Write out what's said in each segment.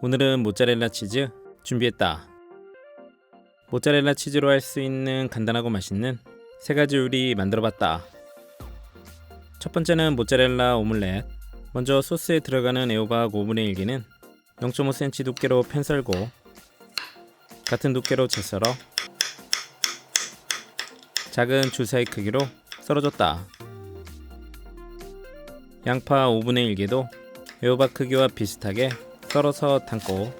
오늘은 모짜렐라 치즈 준비했다. 모짜렐라 치즈로 할 수 있는 간단하고 맛있는 세 가지 요리 만들어봤다. 첫 번째는 모짜렐라 오믈렛. 먼저 소스에 들어가는 애호박 5분의 1개는 0.5cm 두께로 편 썰고 같은 두께로 채 썰어 작은 주사위 크기로 썰어줬다. 양파 5분의 1개도 애호박 크기와 비슷하게 썰어서 담고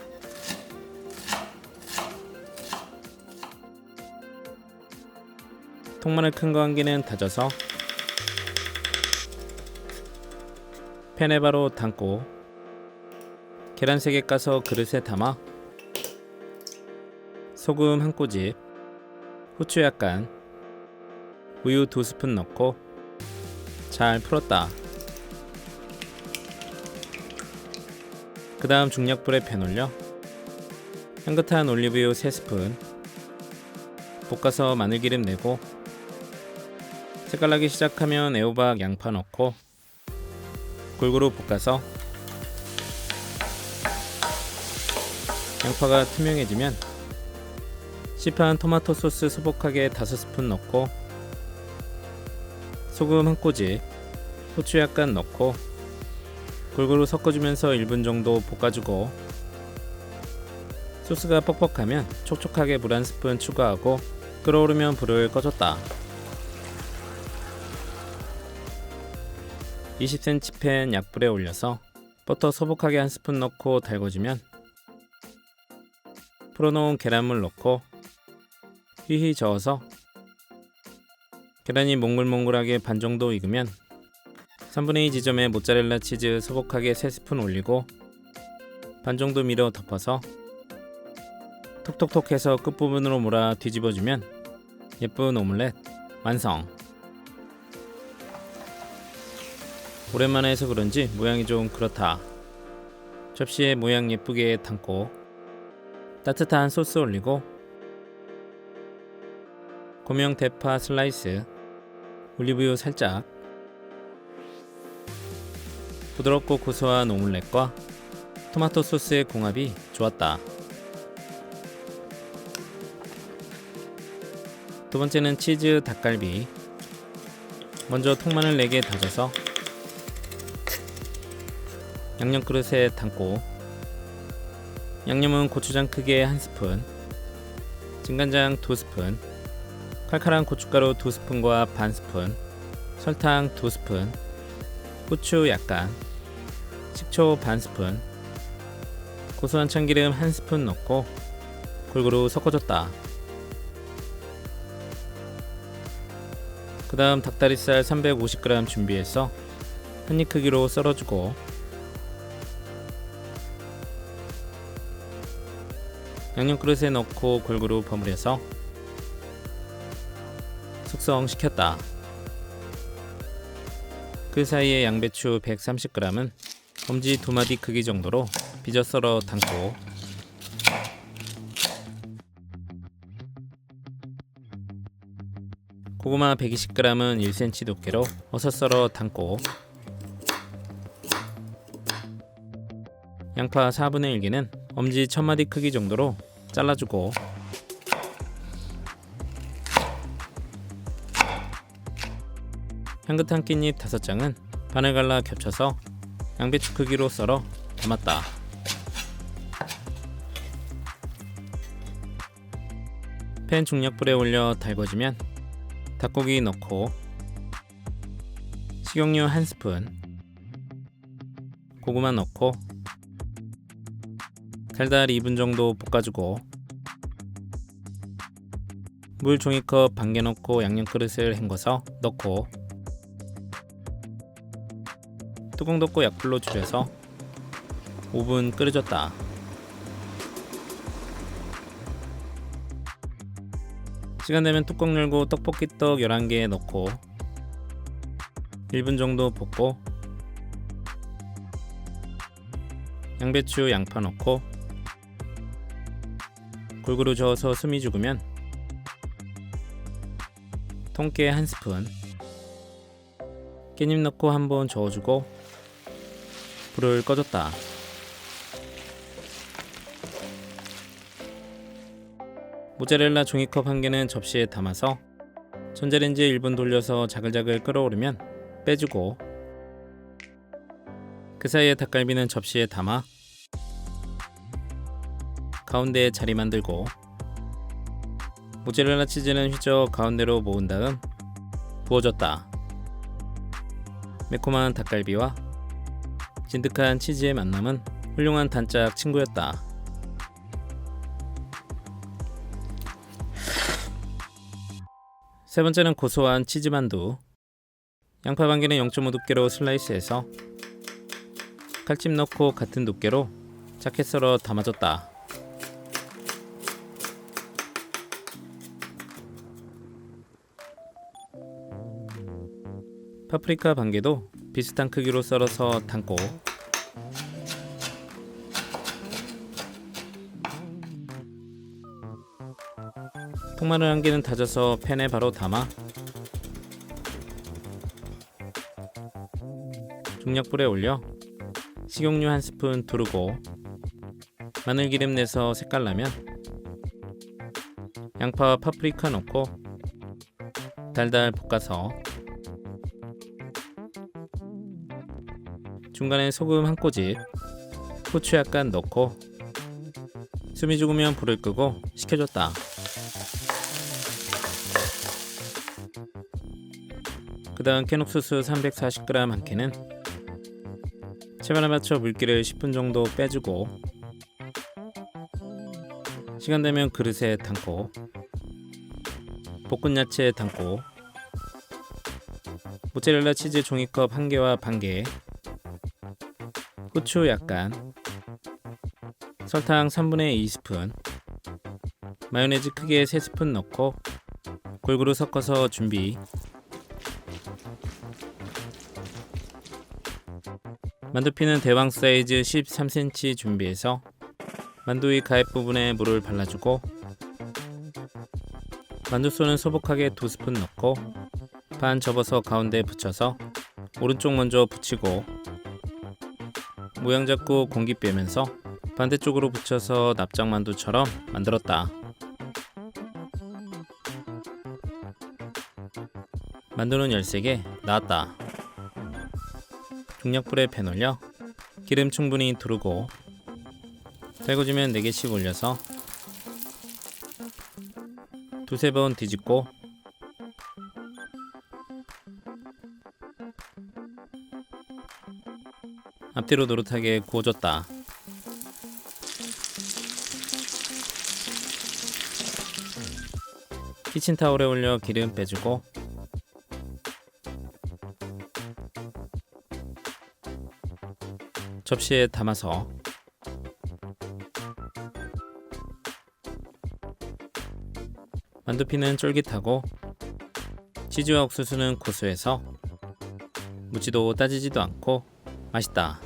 통마늘 큰 거 1개는 다져서 팬에 바로 담고 계란 3개 까서 그릇에 담아 소금 1꼬집, 후추 약간, 우유 2스푼 넣고 잘 풀었다. 그 다음 중약불에 팬 올려 향긋한 올리브유 3스푼 볶아서 마늘기름 내고 색깔 나기 시작하면 애호박, 양파 넣고 골고루 볶아서 양파가 투명해지면 시판 토마토 소스 소복하게 5스푼 넣고 소금 1꼬집, 후추 약간 넣고 골고루 섞어주면서 1분 정도 볶아주고 소스가 퍽퍽하면 촉촉하게 물 1스푼 추가하고 끓어오르면 불을 꺼줬다. 20cm 팬 약불에 올려서 버터 소복하게 1스푼 넣고 달궈주면 풀어놓은 계란물 넣고 휘휘 저어서 계란이 몽글몽글하게 반 정도 익으면 3분의 2 지점에 모짜렐라 치즈 소복하게 3스푼 올리고 반 정도 밀어 덮어서 톡톡톡 해서 끝부분으로 몰아 뒤집어주면 예쁜 오믈렛 완성. 오랜만에 해서 그런지 모양이 좀 그렇다. 접시에 모양 예쁘게 담고 따뜻한 소스 올리고 고명 대파 슬라이스, 올리브유 살짝, 부드럽고 고소한 오믈렛과 토마토 소스의 궁합이 좋았다. 두 번째는 치즈 닭갈비. 먼저 통마늘 4개 다져서 양념 그릇에 담고 양념은 고추장 크기에 1스푼, 진간장 2스푼, 칼칼한 고춧가루 2스푼과 반 스푼, 설탕 2스푼, 후추 약간, 식초 반 스푼, 고소한 참기름 1스푼 넣고 골고루 섞어줬다. 그 다음 닭다리살 350g 준비해서 한입 크기로 썰어주고 양념 그릇에 넣고 골고루 버무려서 숙성시켰다. 그 사이에 양배추 130g은 엄지 2마디 크기 정도로 빚어 썰어 담고 고구마 120g은 1cm 두께로 어서 썰어 담고 양파 4분의 1개는 엄지 1000마디 크기 정도로 잘라주고 향긋한 깻잎 5장은 반을 갈라 겹쳐서 양배추 크기로 썰어 담았다. 팬 중약불에 올려 달궈지면 닭고기 넣고 식용유 1스푼, 고구마 넣고 달달 2분 정도 볶아주고 물 종이컵 반개 넣고 양념 그릇을 헹궈서 넣고 뚜껑 덮고 약불로 줄여서 5분 끓여줬다. 시간 되면 뚜껑 열고 떡볶이떡 11개 넣고 1분 정도 볶고 양배추, 양파 넣고 골고루 저어서 숨이 죽으면 통깨 1스푼, 깻잎 넣고 한번 저어주고 불을 꺼줬다. 모짜렐라 종이컵 1개는 접시에 담아서 전자레인지에 1분 돌려서 자글자글 끓어오르면 빼주고, 그 사이에 닭갈비는 접시에 담아 가운데에 자리 만들고, 모짜렐라 치즈는 휘저 가운데로 모은 다음 부어줬다. 매콤한 닭갈비와 진득한 치즈의 만남은 훌륭한 단짝 친구였다. 세 번째는 고소한 치즈만두. 양파 1개는 0.5 두께로 슬라이스해서 칼집 넣고 같은 두께로 작게 썰어 담아줬다. 파프리카 1개도 비슷한 크기로 썰어서 담고, 통마늘 1개는 다져서 팬에 바로 담아 중약불에 올려 식용유 1스푼 두르고 마늘기름 내서 색깔 나면 양파와 파프리카 넣고 달달 볶아서 중간에 소금 1꼬집, 후추 약간 넣고 숨이 죽으면 불을 끄고 식혀줬다. 그 다음 캔옥수수 340g 1캔은 채반에 맞춰 물기를 10분 정도 빼주고, 시간 되면 그릇에 담고 볶은 야채에 담고, 모짜렐라 치즈 종이컵 1개와 반개, 후추 약간, 설탕 3분의 2스푼, 마요네즈 크게 3스푼 넣고 골고루 섞어서 준비. 만두피는 대왕 사이즈 13cm 준비해서 만두 위 가입 부분에 물을 발라주고, 만두소는 소복하게 2스푼 넣고 반 접어서 가운데 붙여서 오른쪽 먼저 붙이고, 모양 잡고 공기 빼면서 반대쪽으로 붙여서 납작만두처럼 만들었다. 만두는 13개 나왔다. 중약불에 팬 올려 기름 충분히 두르고 달궈지면 4개씩 올려서 두세 번 뒤집고, 앞뒤로 노릇하게 구워줬다. 키친타올에 올려 기름 빼주고 접시에 담아서 만두피는 쫄깃하고 치즈와 옥수수는 고소해서 묻지도 따지지도 않고 맛있다.